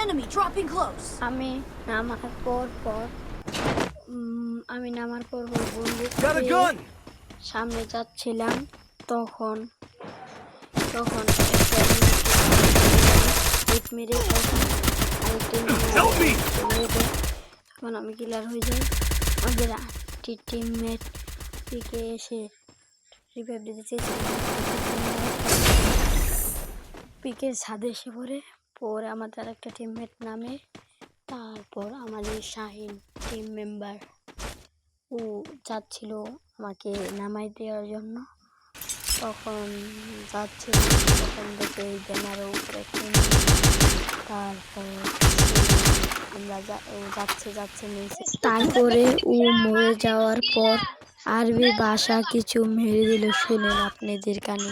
Enemy dropping close. আমি নামার পর বন্দুক Got a দিয়ে gun! সামনে যাচ্ছিলাম, তখন হিট মেরে Help me! তখন আমি কিলার হয়ে যাই। আমাদের টিমমেট পিকে এসে রিভাইভ দিতে চেয়েছিল, পিকের ছাদে এসে পরে আমাদের একটা টিমমেট নামে। তারপর আমাদের শাহিন টিম মেম্বার ও যাচ্ছিল আমাকে নামাই দেওয়ার জন্য। তখন যাচ্ছিল, তখন দেখে এই ব্যানারের উপরে তারপর আমরা যাচ্ছে নিচে। তারপরে ও মরে যাওয়ার পর আরবি ভাষা কিছু মেরে দিল, শুনেন আপনাদের কানে।